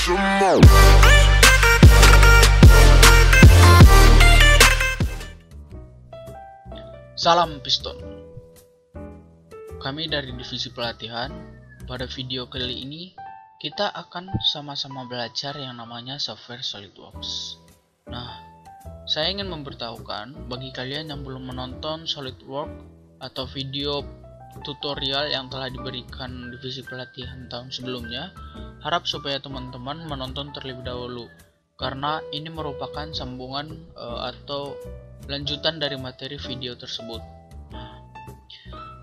Salam Piston. Kami dari divisi pelatihan. Pada video kali ini kita akan sama-sama belajar yang namanya software SolidWorks. Nah, saya ingin memberitahukan bagi kalian yang belum menonton SolidWorks atau video tutorial yang telah diberikan divisi pelatihan tahun sebelumnya, harap supaya teman-teman menonton terlebih dahulu karena ini merupakan sambungan atau lanjutan dari materi video tersebut.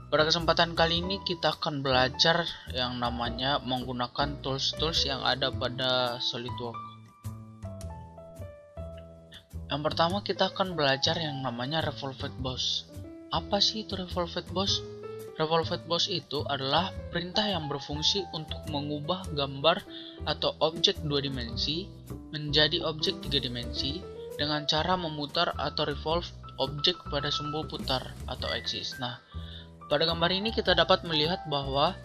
Pada kesempatan kali ini kita akan belajar yang namanya menggunakan tools-tools yang ada pada SolidWorks. Yang pertama kita akan belajar yang namanya Revolved Boss. Apa sih itu Revolved Boss? Revolved Boss itu adalah perintah yang berfungsi untuk mengubah gambar atau objek 2 dimensi menjadi objek 3 dimensi dengan cara memutar atau revolve objek pada sumbu putar atau axis. Nah, pada gambar ini kita dapat melihat bahwa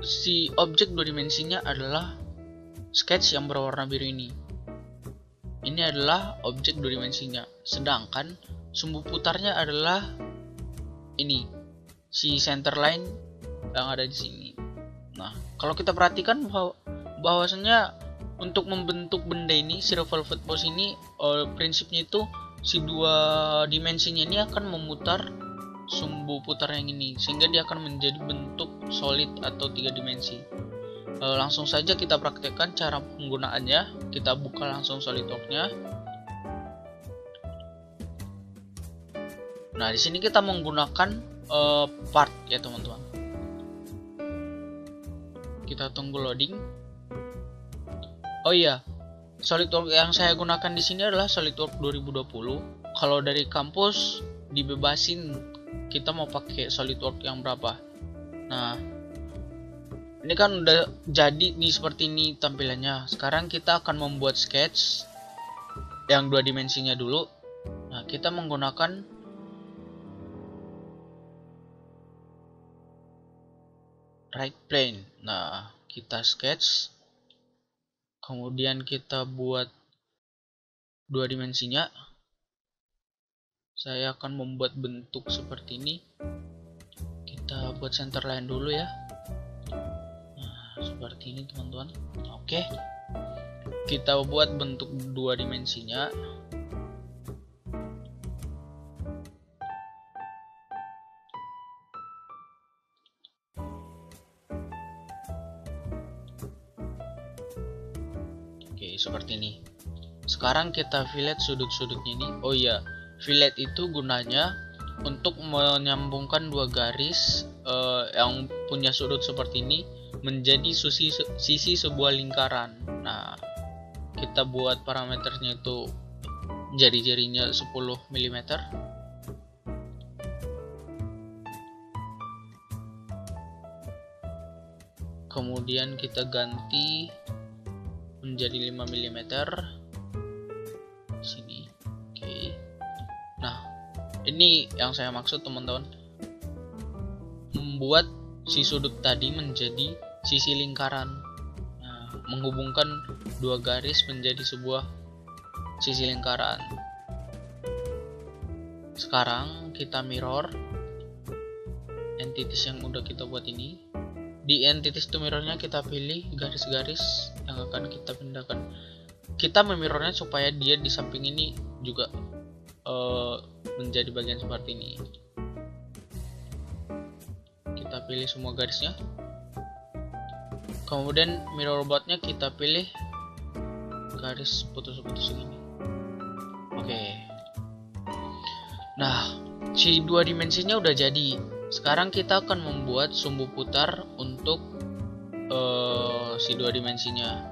si objek 2 dimensinya adalah sketch yang berwarna biru ini. Ini adalah objek 2 dimensinya. Sedangkan sumbu putarnya adalah ini, si center line yang ada di sini. Nah, kalau kita perhatikan bahwasanya untuk membentuk benda ini, si Revolved Boss ini prinsipnya itu si 2 dimensinya ini akan memutar sumbu putar yang ini sehingga dia akan menjadi bentuk solid atau 3 dimensi. Langsung saja kita praktekkan cara penggunaannya. Kita buka langsung SolidWorks-nya. Nah, di sini kita menggunakan part ya teman-teman. Kita tunggu loading. Oh iya, SolidWorks yang saya gunakan di sini adalah SolidWorks 2020. Kalau dari kampus dibebasin kita mau pakai SolidWorks yang berapa. Nah, ini kan udah jadi nih seperti ini tampilannya. Sekarang kita akan membuat sketch yang 2 dimensinya dulu. Nah, kita menggunakan right plane. Nah, kita sketch. Kemudian kita buat 2 dimensinya. Saya akan membuat bentuk seperti ini. Kita buat center line dulu ya. Nah, seperti ini teman-teman. Oke. Kita buat bentuk 2 dimensinya. Seperti ini. Sekarang kita fillet sudut-sudutnya ini. Oh iya, fillet itu gunanya untuk menyambungkan 2 garis yang punya sudut seperti ini menjadi sisi sebuah lingkaran. Nah, kita buat parameternya itu jari-jarinya 10 mm. Kemudian kita ganti menjadi 5 mm sini. Oke. Nah, ini yang saya maksud teman-teman, membuat si sudut tadi menjadi sisi lingkaran. Nah, menghubungkan 2 garis menjadi sebuah sisi lingkaran. Sekarang kita mirror entities yang udah kita buat ini. Di entities to mirrornya kita pilih garis-garis yang akan kita pindahkan. Kita memirrornya supaya dia di samping ini juga menjadi bagian seperti ini. Kita pilih semua garisnya. Kemudian mirror boardnya kita pilih garis putus-putus ini. Oke. Nah, si 2 dimensinya udah jadi. Sekarang kita akan membuat sumbu putar untuk si 2 dimensinya.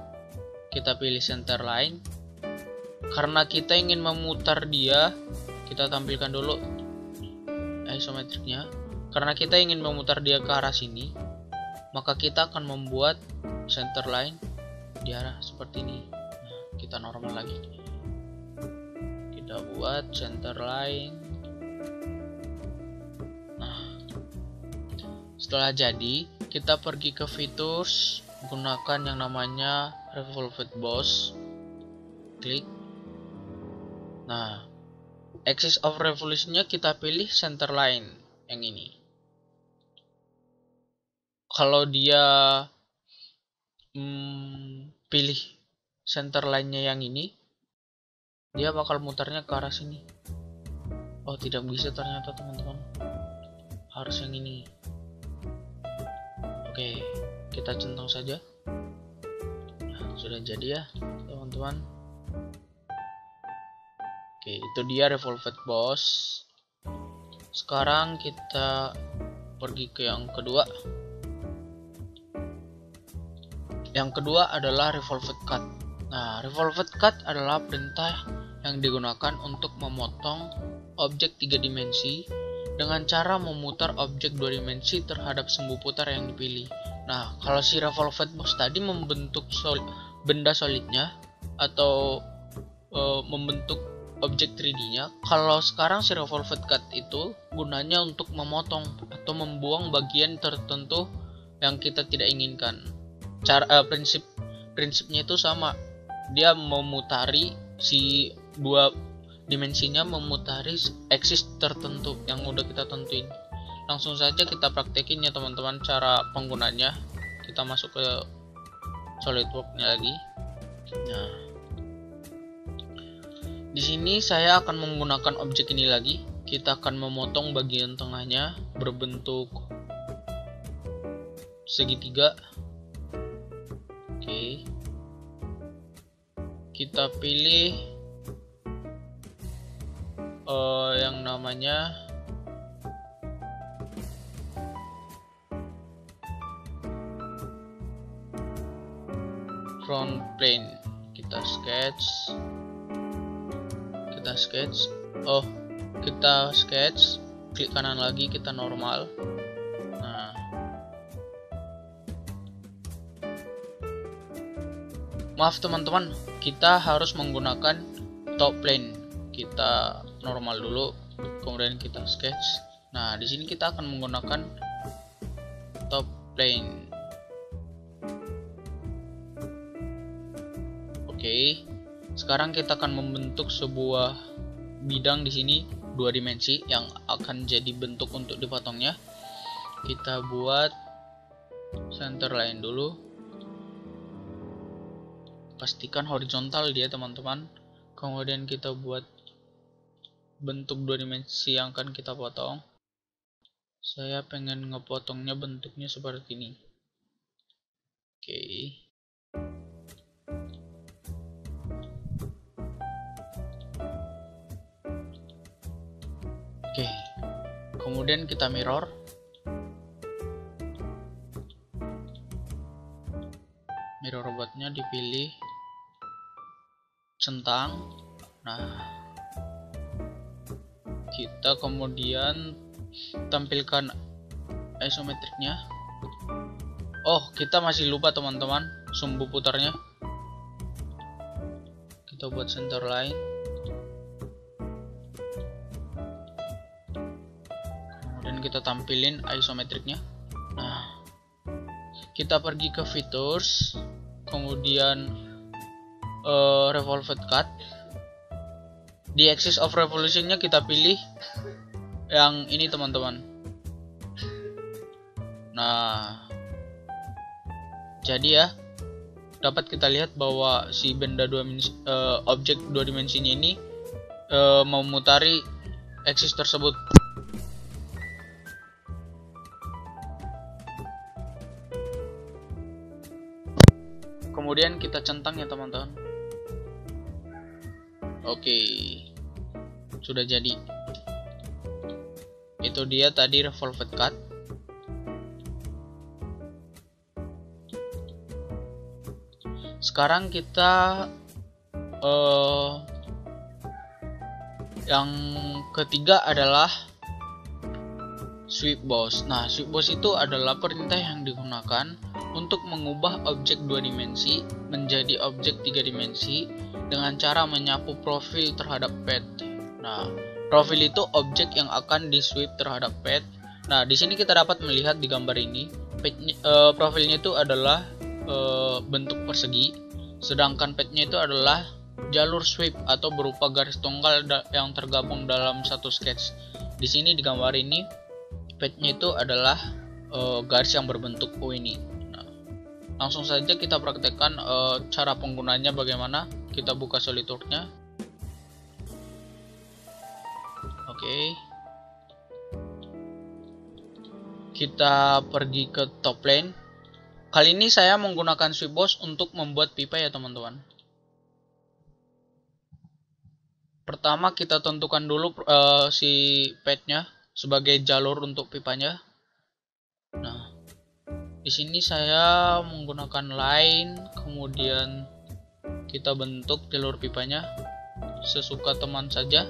Kita pilih center line. Karena kita ingin memutar dia, kita tampilkan dulu isometriknya. Karena kita ingin memutar dia ke arah sini, maka kita akan membuat center line di arah seperti ini. Nah, kita normal lagi. Kita buat center line. Setelah jadi, kita pergi ke features, gunakan yang namanya revolved boss, klik. Nah, axis of revolutionnya kita pilih center line yang ini. Kalau dia pilih center line-nya yang ini, dia bakal mutarnya ke arah sini. Oh, tidak bisa ternyata teman-teman, harus yang ini. Oke, kita centang saja. Nah, sudah jadi ya teman-teman. Oke, itu dia revolved boss. Sekarang kita pergi ke yang kedua. Yang kedua adalah revolved cut. Nah, revolved cut adalah perintah yang digunakan untuk memotong objek 3 dimensi dengan cara memutar objek 2 dimensi terhadap sumbu putar yang dipilih. Nah, kalau si revolved boss tadi membentuk benda solidnya atau membentuk objek 3D-nya, kalau sekarang si revolved cut itu gunanya untuk memotong atau membuang bagian tertentu yang kita tidak inginkan. Prinsipnya itu sama. Dia memutari si 2 dimensinya, memutari axis tertentu yang udah kita tentuin. Langsung saja kita praktekin ya teman-teman cara penggunanya. Kita masuk ke SolidWorks-nya lagi. Nah, di sini saya akan menggunakan objek ini lagi. Kita akan memotong bagian tengahnya berbentuk segitiga. Oke. Kita pilih yang namanya front plane. Kita sketch. Klik kanan lagi, kita normal. Nah, maaf teman-teman, kita harus menggunakan top plane. Kita normal dulu, kemudian kita sketch. Nah, di sini kita akan menggunakan top plane. Oke. Sekarang kita akan membentuk sebuah bidang di sini 2 dimensi yang akan jadi bentuk untuk dipotongnya. Kita buat center line dulu. Pastikan horizontal dia teman-teman. Kemudian kita buat bentuk 2 dimensi yang akan kita potong. Saya pengen ngepotongnya bentuknya seperti ini. Oke. Oke, kemudian kita mirror. Mirror robotnya dipilih centang. Nah, kita kemudian tampilkan isometriknya. Oh, kita masih lupa teman-teman sumbu putarnya. Kita buat center line. Kita tampilin isometriknya. Nah, kita pergi ke features, kemudian revolved cut. Di axis of revolutionnya kita pilih yang ini teman-teman. Nah, jadi ya, dapat kita lihat bahwa si benda objek 2 dimensinya ini memutari axis tersebut. Kemudian kita centang ya teman-teman. Oke, sudah jadi. Itu dia tadi revolved cut. Sekarang kita yang ketiga adalah sweep boss. Nah, sweep boss itu adalah perintah yang digunakan untuk mengubah objek 2 dimensi menjadi objek 3 dimensi dengan cara menyapu profil terhadap pad. Nah, profil itu objek yang akan di sweep terhadap pad. Nah, di sini kita dapat melihat di gambar ini profilnya itu adalah bentuk persegi, sedangkan pathnya itu adalah jalur sweep atau berupa garis tunggal yang tergabung dalam satu sketch. Di sini di gambar ini pathnya itu adalah garis yang berbentuk U ini. Nah, langsung saja kita praktekkan cara penggunanya bagaimana. Kita buka SolidWorks-nya. Oke. Kita pergi ke top plane. Kali ini saya menggunakan sweep boss untuk membuat pipa ya teman-teman. Pertama kita tentukan dulu si pathnya sebagai jalur untuk pipanya. Nah, di sini saya menggunakan line, kemudian kita bentuk jalur pipanya sesuka teman saja.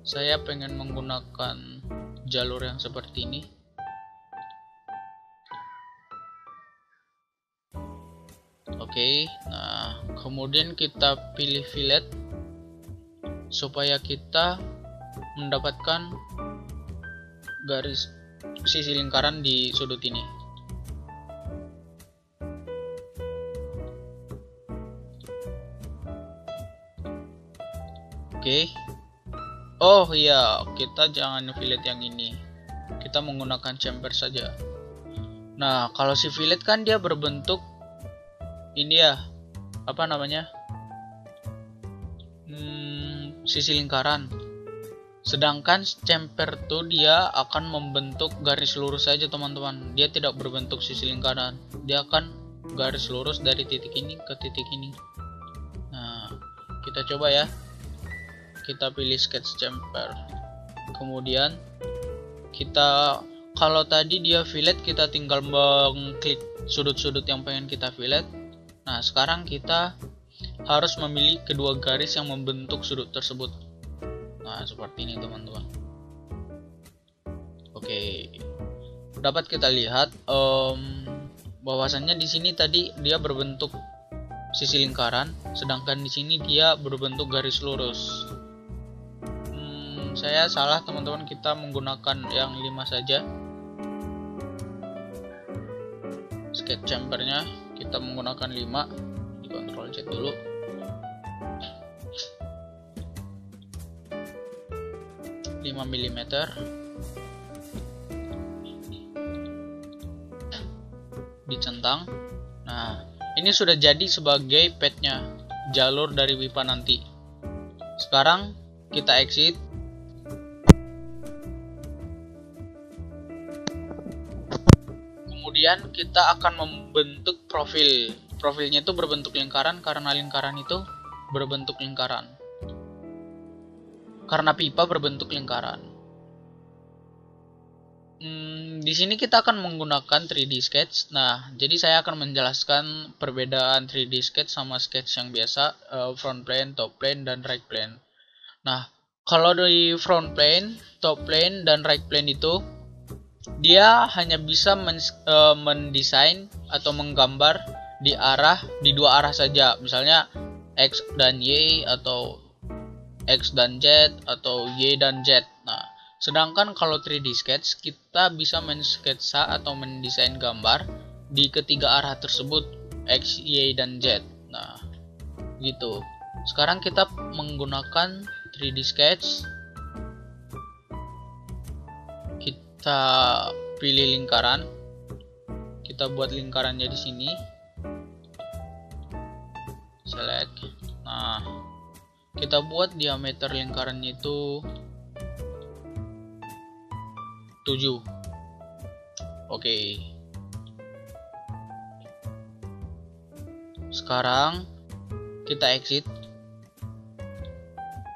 Saya pengen menggunakan jalur yang seperti ini. Oke, nah kemudian kita pilih fillet supaya kita mendapatkan garis sisi lingkaran di sudut ini. Oke. Oh iya, kita jangan fillet yang ini. Kita menggunakan chamfer saja. Nah, kalau si fillet kan dia berbentuk ini ya, apa namanya? Sisi lingkaran. Sedangkan chamfer tuh dia akan membentuk garis lurus saja teman-teman. Dia tidak berbentuk sisi lingkaran. Dia akan garis lurus dari titik ini ke titik ini. Nah, kita coba ya. Kita pilih sketch chamfer. Kemudian kita, kalau tadi dia fillet, kita tinggal mengklik sudut-sudut yang pengen kita fillet. Nah, sekarang kita harus memilih kedua garis yang membentuk sudut tersebut. Nah, seperti ini teman-teman. Oke, dapat kita lihat bahwasannya di sini tadi dia berbentuk sisi lingkaran, sedangkan di sini dia berbentuk garis lurus. Saya salah teman-teman, kita menggunakan yang 5 saja. Sketch chamfernya kita menggunakan 5. Di Ctrl Z dulu. mm dicentang. Nah, ini sudah jadi sebagai pathnya, jalur dari pipa nanti. Sekarang kita exit. Kemudian kita akan membentuk profil. Profilnya itu berbentuk lingkaran karena lingkaran itu berbentuk lingkaran. Karena pipa berbentuk lingkaran. Di sini kita akan menggunakan 3D sketch. Nah, jadi saya akan menjelaskan perbedaan 3D sketch sama sketch yang biasa, front plane, top plane, dan right plane. Nah, kalau dari front plane, top plane, dan right plane itu dia hanya bisa mendesain atau menggambar di dua arah saja, misalnya X dan Y atau X dan Z atau Y dan Z. Nah, sedangkan kalau 3D sketch kita bisa mensketsa atau mendesain gambar di ketiga arah tersebut, X, Y, dan Z. Nah, gitu. Sekarang kita menggunakan 3D sketch. Kita pilih lingkaran. Kita buat lingkarannya di sini. Select. Nah, kita buat diameter lingkarannya itu 7. Oke. Sekarang kita exit.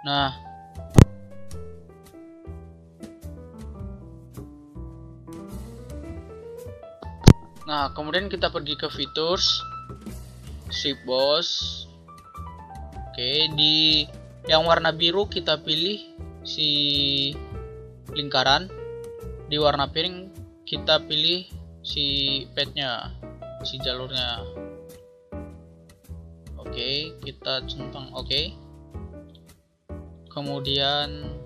Nah, kemudian kita pergi ke features, sweep boss. Oke, di yang warna biru kita pilih si lingkaran, di warna pink kita pilih si pathnya, si jalurnya. Oke, kita centang oke. Kemudian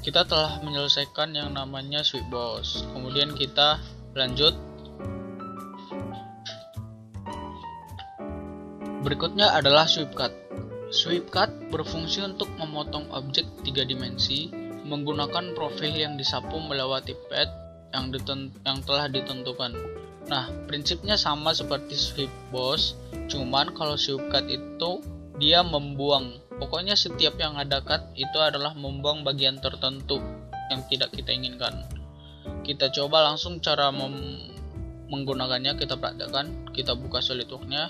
kita telah menyelesaikan yang namanya sweep boss. Kemudian kita lanjut. Berikutnya adalah sweep cut. Sweep cut berfungsi untuk memotong objek 3 dimensi menggunakan profil yang disapu melewati pad yang telah ditentukan. Nah, prinsipnya sama seperti sweep boss, cuman kalau sweep cut itu dia membuang. Pokoknya setiap yang ada cut itu adalah membuang bagian tertentu yang tidak kita inginkan. Kita coba langsung cara menggunakannya, kita praktekkan. Kita buka SolidWorks-nya.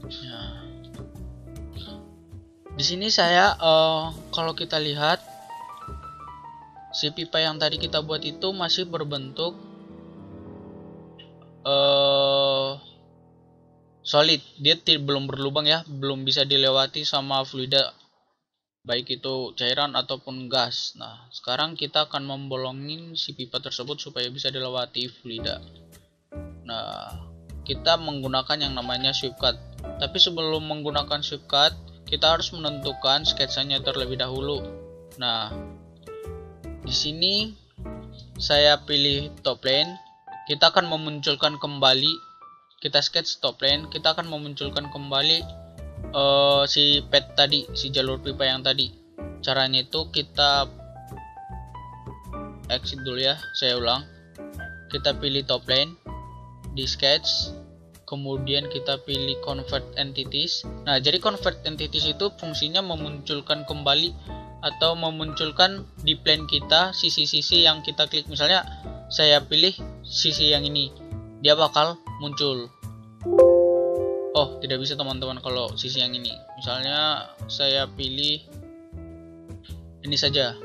Nah, di sini saya kalau kita lihat si pipa yang tadi kita buat itu masih berbentuk solid, dia belum berlubang ya, belum bisa dilewati sama fluida, baik itu cairan ataupun gas. Nah, sekarang kita akan membolongin si pipa tersebut supaya bisa dilewati fluida. Nah, kita menggunakan yang namanya sweep cut. Tapi sebelum menggunakan sweep cut, kita harus menentukan sketsanya terlebih dahulu. Nah, di sini saya pilih top plane. Kita akan memunculkan kembali, kita sketch top plane, kita akan memunculkan kembali si pad tadi, si jalur pipa yang tadi. Caranya itu kita exit dulu ya, saya ulang. Kita pilih top plane, di sketch, kemudian kita pilih convert entities. Nah, jadi convert entities itu fungsinya memunculkan kembali atau memunculkan di plane kita sisi-sisi yang kita klik. Misalnya saya pilih sisi yang ini, dia bakal muncul. Oh, tidak bisa teman-teman kalau sisi yang ini. Misalnya saya pilih ini saja,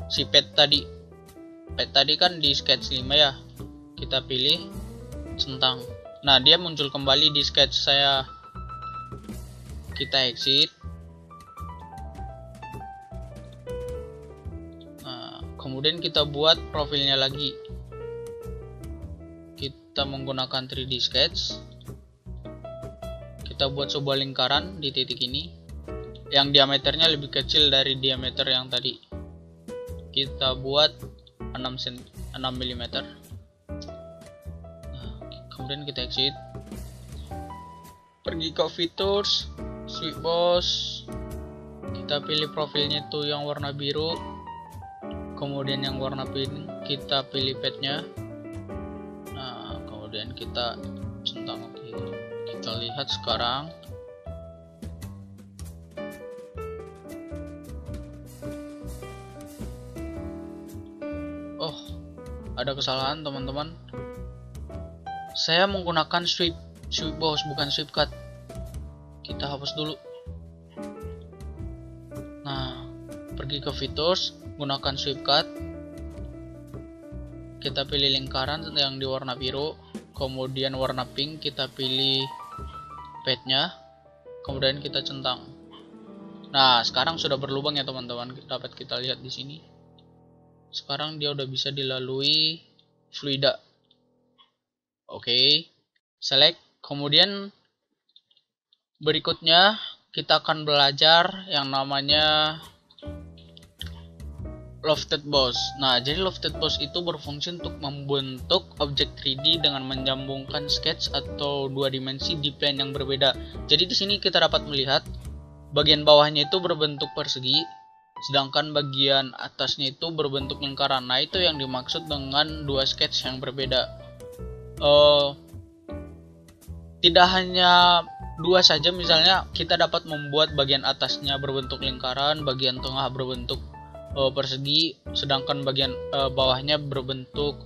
si pad tadi. Pad tadi kan di sketch 5 ya, kita pilih centang. Nah, dia muncul kembali di sketch saya. Kita exit. Nah, kemudian kita buat profilnya lagi. Kita menggunakan 3D sketch. Kita buat sebuah lingkaran di titik ini yang diameternya lebih kecil dari diameter yang tadi. Kita buat 6 mm. Nah, kemudian kita exit. Pergi ke features, sweep boss. Kita pilih profilnya itu yang warna biru. Kemudian yang warna pink kita pilih padnya. Nah, kemudian kita centang. Oke. Kita lihat sekarang. Oh, ada kesalahan teman-teman. Saya menggunakan sweep boss bukan sweep cut. Kita hapus dulu. Nah, pergi ke features, gunakan sweep cut. Kita pilih lingkaran yang di warna biru, kemudian warna pink kita pilih padnya, kemudian kita centang. Nah, sekarang sudah berlubang ya teman-teman, dapat kita lihat di sini. Sekarang dia udah bisa dilalui fluida. Oke, select. Kemudian berikutnya kita akan belajar yang namanya lofted boss. Nah, jadi lofted boss itu berfungsi untuk membentuk objek 3D dengan menyambungkan sketch atau 2 dimensi di plane yang berbeda. Jadi di sini kita dapat melihat bagian bawahnya itu berbentuk persegi, sedangkan bagian atasnya itu berbentuk lingkaran. Nah, itu yang dimaksud dengan 2 sketch yang berbeda. Tidak hanya 2 saja, misalnya kita dapat membuat bagian atasnya berbentuk lingkaran, bagian tengah berbentuk persegi, sedangkan bagian bawahnya berbentuk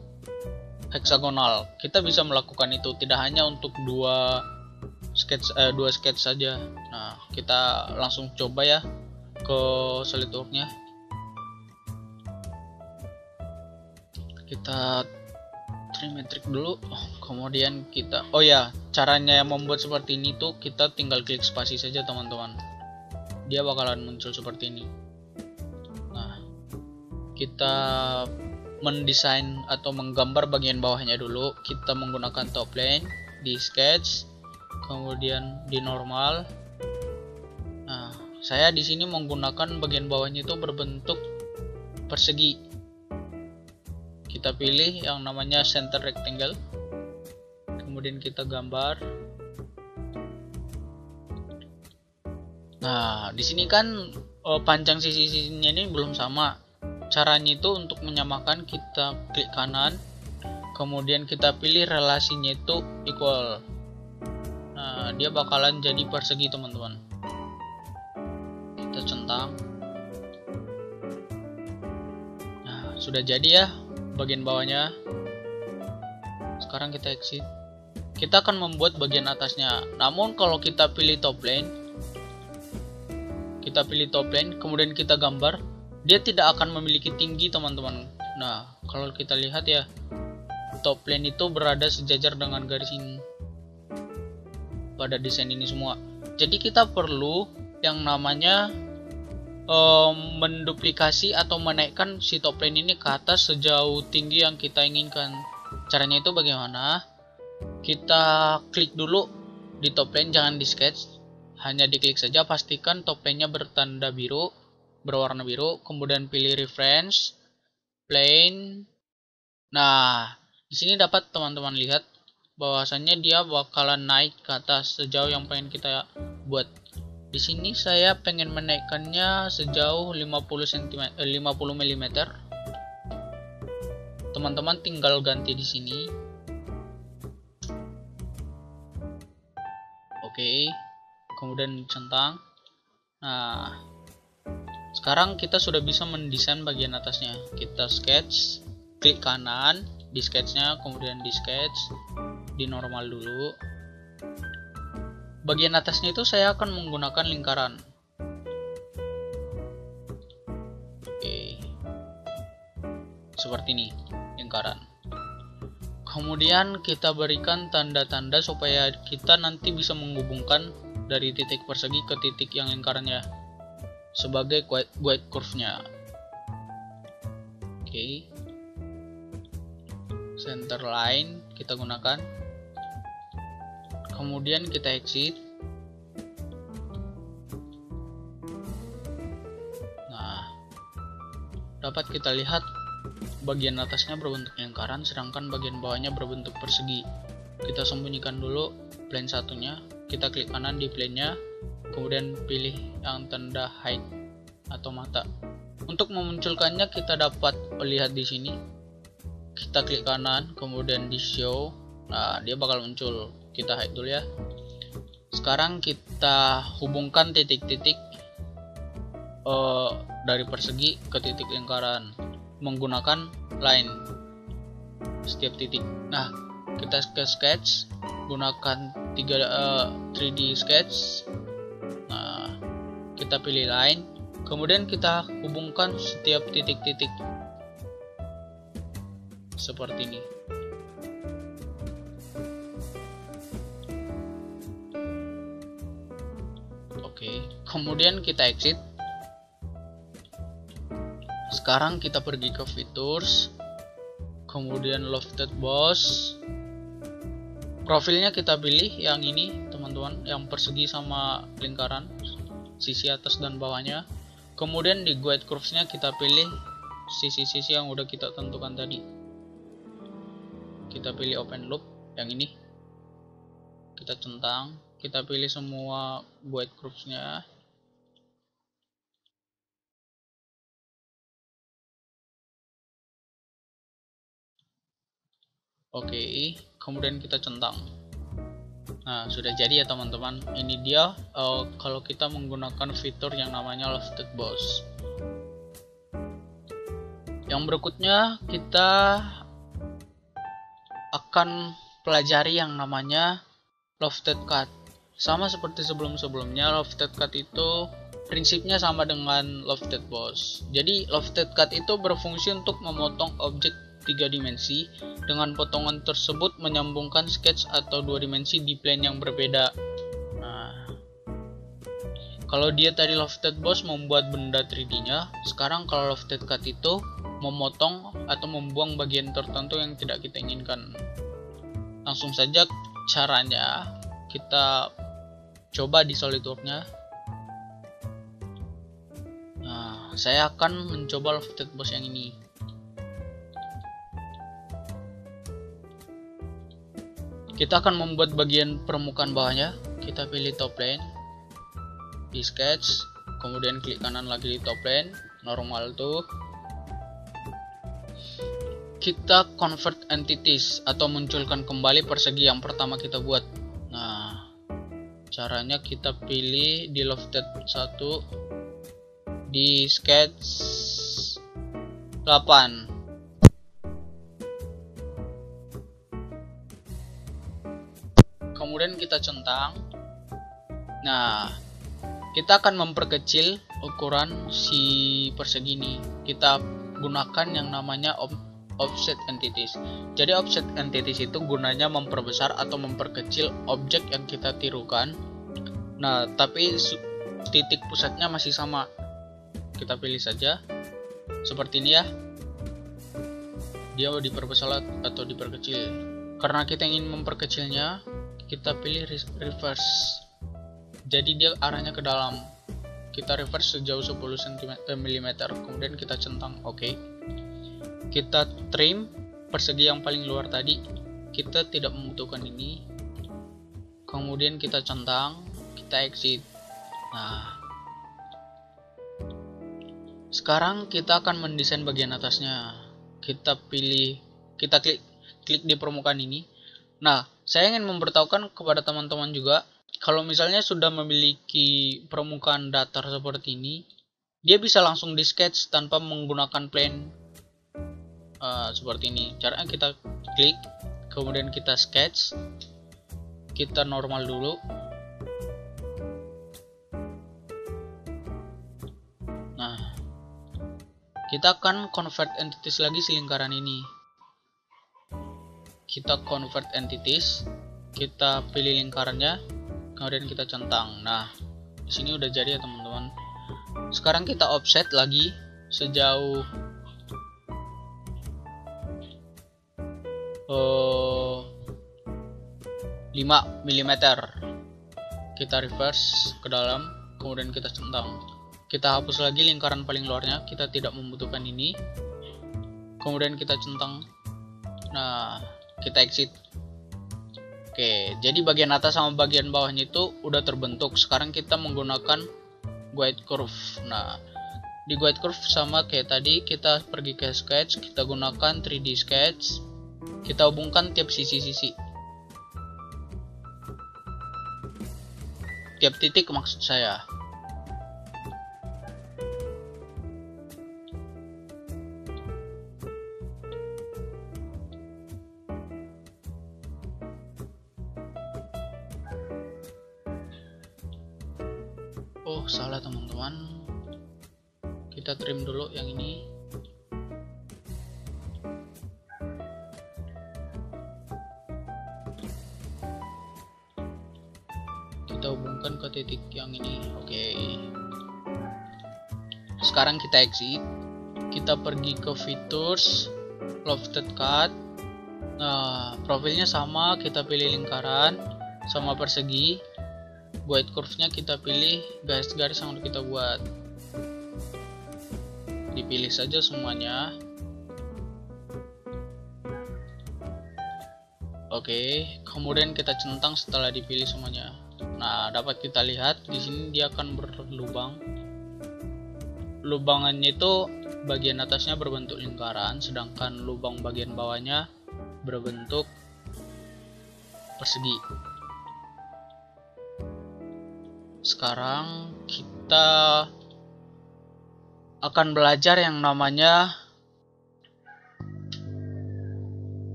heksagonal. Kita bisa melakukan itu tidak hanya untuk 2 sketch saja. Nah, kita langsung coba ya ke SolidWorks-nya. Kita trimetrik dulu, kemudian kita caranya membuat seperti ini tuh kita tinggal klik spasi saja teman-teman, dia bakalan muncul seperti ini. Nah, kita mendesain atau menggambar bagian bawahnya dulu. Kita menggunakan top plane, di sketch, kemudian di normal. Nah, saya di sini menggunakan bagian bawahnya itu berbentuk persegi. Kita pilih yang namanya center rectangle, kemudian kita gambar. Nah, di sini kan panjang sisi-sisinya ini belum sama. Caranya itu untuk menyamakan, kita klik kanan, kemudian kita pilih relasinya itu equal. Nah, dia bakalan jadi persegi, teman-teman. Kita centang. Nah, sudah jadi ya bagian bawahnya. Sekarang kita exit. Kita akan membuat bagian atasnya. Namun kalau kita pilih top plane, kemudian kita gambar, dia tidak akan memiliki tinggi, teman-teman. Nah, kalau kita lihat ya, top plane itu berada sejajar dengan garis ini pada desain ini semua. Jadi kita perlu yang namanya menduplikasi atau menaikkan si top plane ini ke atas sejauh tinggi yang kita inginkan. Caranya itu bagaimana? Kita klik dulu di top plane, jangan di sketch, hanya diklik saja. Pastikan top plane-nya bertanda biru, berwarna biru, kemudian pilih reference plane. Nah, di sini dapat teman-teman lihat bahwasannya dia bakalan naik ke atas sejauh yang pengen kita buat. Di sini saya pengen menaikkannya sejauh 50 mm. Teman-teman tinggal ganti di sini. Oke. Kemudian centang. Nah, sekarang kita sudah bisa mendesain bagian atasnya. Kita sketch, klik kanan di sketchnya, kemudian di sketch, di normal dulu. Bagian atasnya itu saya akan menggunakan lingkaran. Oke, seperti ini lingkaran. Kemudian kita berikan tanda-tanda supaya kita nanti bisa menghubungkan dari titik persegi ke titik yang lingkarannya sebagai guide curve-nya. Oke. Center line kita gunakan. Kemudian kita exit. Nah, dapat kita lihat bagian atasnya berbentuk lingkaran, sedangkan bagian bawahnya berbentuk persegi. Kita sembunyikan dulu plane satunya, kita klik kanan di plane-nya, kemudian pilih yang tanda hide atau mata. Untuk memunculkannya kita dapat melihat di sini. Kita klik kanan, kemudian di show. Nah, dia bakal muncul. Kita hide dulu ya. Sekarang kita hubungkan titik-titik dari persegi ke titik lingkaran menggunakan line setiap titik. Nah, kita ke sketch, gunakan 3D sketch. Nah, kita pilih line, kemudian kita hubungkan setiap titik-titik seperti ini. Oke, kemudian kita exit. Sekarang kita pergi ke features, kemudian lofted boss. Profilnya kita pilih yang ini, teman-teman, yang persegi sama lingkaran, sisi atas dan bawahnya. Kemudian di guide curves-nya kita pilih sisi-sisi yang udah kita tentukan tadi. Kita pilih open loop yang ini. Kita centang, kita pilih semua guide curves-nya. Oke, kemudian kita centang. Nah, sudah jadi ya teman-teman. Ini dia kalau kita menggunakan fitur yang namanya lofted boss. Yang berikutnya kita akan pelajari yang namanya lofted cut. Sama seperti sebelum-sebelumnya, lofted cut itu prinsipnya sama dengan lofted boss. Jadi lofted cut itu berfungsi untuk memotong objek 3 dimensi. Dengan potongan tersebut menyambungkan sketch atau 2 dimensi di plane yang berbeda. Nah, kalau dia tadi lofted boss membuat benda 3D-nya, sekarang kalau lofted cut itu memotong atau membuang bagian tertentu yang tidak kita inginkan. Langsung saja caranya kita coba di SolidWorks-nya. saya akan mencoba lofted boss yang ini. Kita akan membuat bagian permukaan bawahnya. Kita pilih top plane di sketch, kemudian klik kanan lagi di top plane, normal tuh. Kita convert entities atau munculkan kembali persegi yang pertama kita buat. Nah, caranya kita pilih di lofted 1 di sketch 8. Kemudian kita centang. Nah, kita akan memperkecil ukuran si persegi ini. Kita gunakan yang namanya offset entities. Jadi offset entities itu gunanya memperbesar atau memperkecil objek yang kita tirukan. Nah, tapi titik pusatnya masih sama. Kita pilih saja seperti ini ya. Dia diperbesar atau diperkecil. Karena kita ingin memperkecilnya, kita pilih reverse. Jadi dia arahnya ke dalam. Kita reverse sejauh 10 mm, kemudian kita centang. Oke. Kita trim persegi yang paling luar tadi. Kita tidak membutuhkan ini. Kemudian kita centang, kita exit. Nah, sekarang kita akan mendesain bagian atasnya. Kita pilih, kita klik di permukaan ini. Nah, saya ingin memberitahukan kepada teman-teman juga, kalau misalnya sudah memiliki permukaan datar seperti ini, dia bisa langsung di sketch tanpa menggunakan plane seperti ini. Caranya kita klik, kemudian kita sketch, kita normal dulu. Nah, kita akan convert entities lagi si lingkaran ini. Kita convert entities, kita pilih lingkarannya, kemudian kita centang. Nah, di sini udah jadi ya teman-teman. Sekarang kita offset lagi sejauh 5 mm. Kita reverse ke dalam, kemudian kita centang. Kita hapus lagi lingkaran paling luarnya, kita tidak membutuhkan ini. Kemudian kita centang. Nah, kita exit. Oke, jadi bagian atas sama bagian bawahnya itu udah terbentuk. Sekarang kita menggunakan guide curve. Nah, di guide curve sama kayak tadi, kita pergi ke sketch, kita gunakan 3D sketch, kita hubungkan tiap sisi-sisi, tiap titik maksud saya. Oh, salah teman-teman. Kita trim dulu yang ini. Kita hubungkan ke titik yang ini. Oke. Sekarang kita exit. Kita pergi ke features, lofted cut. Nah, profilnya sama, kita pilih lingkaran sama persegi. Guide curve-nya kita pilih garis-garis yang udah kita buat. Dipilih saja semuanya. Oke, kemudian kita centang setelah dipilih semuanya. Nah, dapat kita lihat di sini dia akan berlubang. Lubangannya itu bagian atasnya berbentuk lingkaran, sedangkan lubang bagian bawahnya berbentuk persegi. Sekarang kita akan belajar yang namanya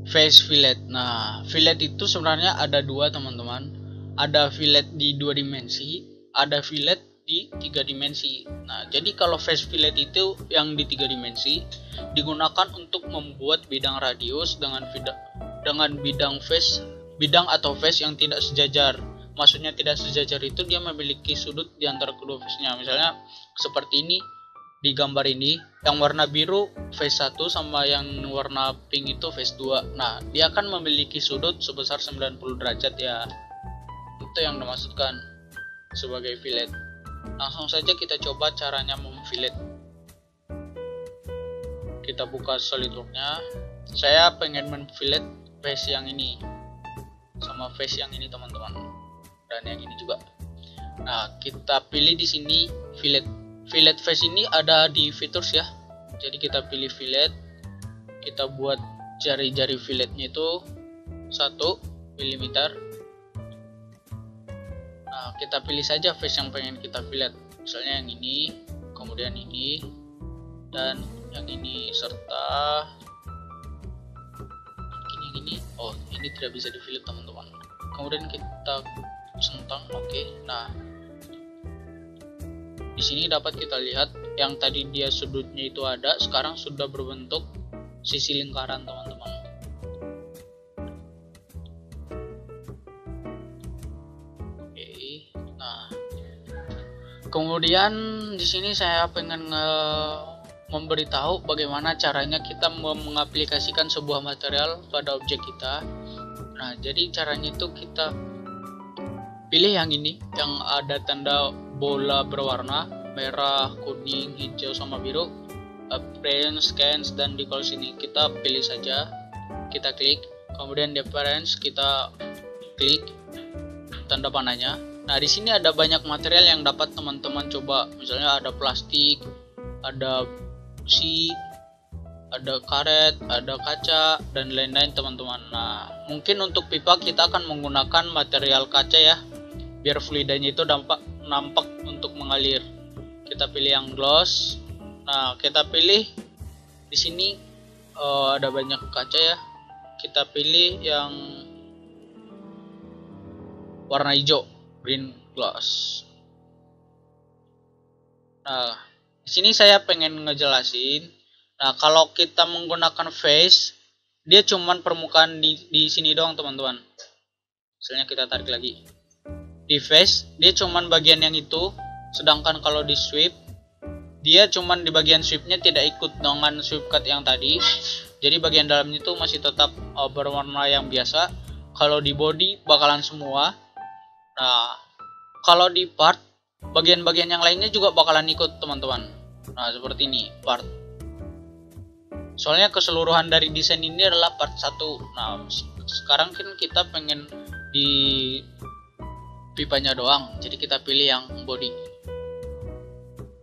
face fillet. Nah, fillet itu sebenarnya ada dua teman-teman. Ada fillet di 2 dimensi, ada fillet di 3 dimensi. Nah, jadi kalau face fillet itu yang di 3 dimensi digunakan untuk membuat bidang radius dengan bidang atau face yang tidak sejajar. Maksudnya tidak sejajar itu dia memiliki sudut di antara kedua face-nya. Misalnya seperti ini di gambar ini, yang warna biru face 1 sama yang warna pink itu face 2. Nah, dia akan memiliki sudut sebesar 90 derajat ya. Itu yang dimaksudkan sebagai fillet. Langsung saja kita coba caranya memfillet. Kita buka SolidWorks-nya. Saya pengen men-fillet face yang ini sama face yang ini teman-teman, dan yang ini juga. Nah, kita pilih di sini fillet. Fillet face ini ada di features ya. Jadi kita pilih fillet. Kita buat jari-jari filletnya itu 1 mm. Nah, kita pilih saja face yang pengen kita fillet. Misalnya yang ini, kemudian ini, dan yang ini, serta mungkin yang ini. Oh, ini tidak bisa di fillet teman-teman. Kemudian kita sentang. Oke. Nah, di sini dapat kita lihat yang tadi dia sudutnya itu ada, sekarang sudah berbentuk sisi lingkaran teman-teman. Oke. Nah, kemudian di sini saya pengen memberitahu bagaimana caranya kita mengaplikasikan sebuah material pada objek kita. Nah, jadi caranya itu kita pilih yang ini, yang ada tanda bola berwarna merah, kuning, hijau, sama biru. Appearance, scans, dan di kolom sini kita pilih saja, kita klik, kemudian di appearance kita klik tanda panahnya. Nah, di sini ada banyak material yang dapat teman-teman coba. Misalnya ada plastik, ada besi, ada karet, ada kaca, dan lain-lain teman-teman. Nah, mungkin untuk pipa kita akan menggunakan material kaca ya, biar fluidanya itu nampak untuk mengalir. Kita pilih yang gloss. Nah, kita pilih di sini ada banyak kaca ya. Kita pilih yang warna hijau, green gloss. Nah, di sini saya pengen ngejelasin. Nah, kalau kita menggunakan face, dia cuman permukaan di sini doang teman-teman. Misalnya kita tarik lagi. Di face dia cuman bagian yang itu, sedangkan kalau di sweep dia cuman di bagian sweepnya, tidak ikut dengan sweep cut yang tadi. Jadi bagian dalamnya itu masih tetap berwarna yang biasa. Kalau di body bakalan semua. Nah, kalau di part, bagian-bagian yang lainnya juga bakalan ikut teman-teman. Nah, seperti ini part. Soalnya keseluruhan dari desain ini adalah part 1. Nah, sekarang kan kita pengen di pipanya doang, jadi kita pilih yang body.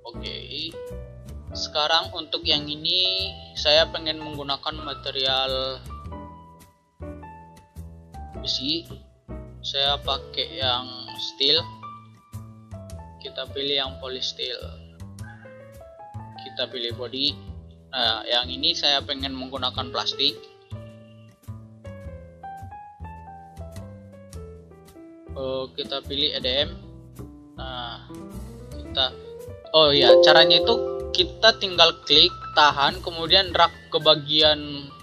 Oke. Sekarang untuk yang ini saya pengen menggunakan material besi. Saya pakai yang steel. Kita pilih yang polysteel. Kita pilih body. Nah, yang ini saya pengen menggunakan plastik. Kita pilih EDM. Nah, caranya itu kita tinggal klik, tahan, kemudian drag ke bagian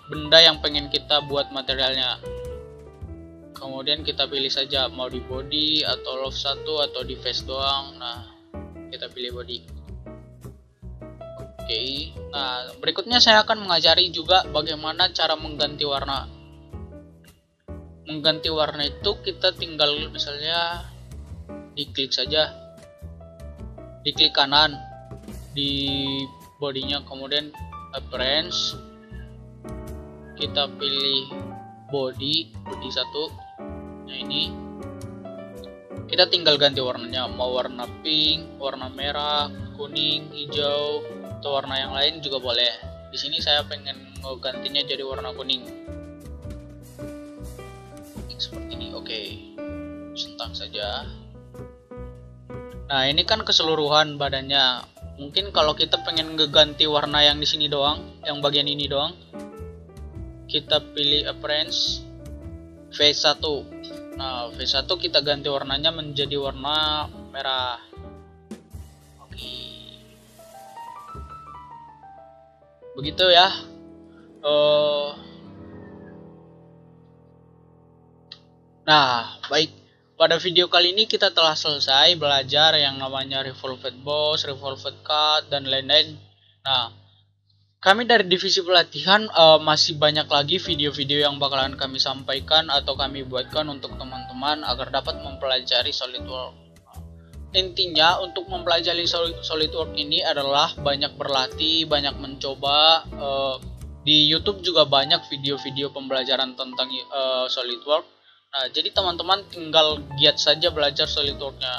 benda yang pengen kita buat materialnya. Kemudian kita pilih saja mau di body atau love 1 atau di face doang. Nah, kita pilih body. Oke. Nah, berikutnya saya akan mengajari juga bagaimana cara mengganti warna. Mengganti warna itu kita tinggal misalnya diklik saja, diklik kanan di bodinya, kemudian appearance, kita pilih body 1. Nah, ini kita tinggal ganti warnanya, mau warna pink, warna merah, kuning, hijau, atau warna yang lain juga boleh. Di sini saya pengen gantinya jadi warna kuning. Seperti ini. Oke. Sentang saja. Nah, ini kan keseluruhan badannya. Mungkin kalau kita pengen ngeganti warna yang di sini doang, yang bagian ini doang, kita pilih appearance face 1. Nah, face 1 kita ganti warnanya menjadi warna merah. Oke. Begitu ya. Nah, baik. Pada video kali ini kita telah selesai belajar yang namanya revolved boss, revolved cut, dan lain-lain. Nah, kami dari divisi pelatihan masih banyak lagi video-video yang bakalan kami sampaikan atau kami buatkan untuk teman-teman agar dapat mempelajari SolidWorks. intinya untuk mempelajari SolidWorks ini adalah banyak berlatih, banyak mencoba. Di YouTube juga banyak video-video pembelajaran tentang SolidWorks. Nah, jadi teman-teman tinggal giat saja belajar SolidWorks-nya.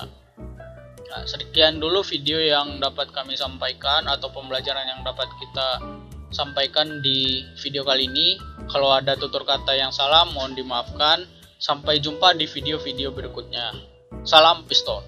Nah, sekian dulu video yang dapat kami sampaikan atau pembelajaran yang dapat kita sampaikan di video kali ini. Kalau ada tutur kata yang salah, mohon dimaafkan. Sampai jumpa di video-video berikutnya. Salam Piston.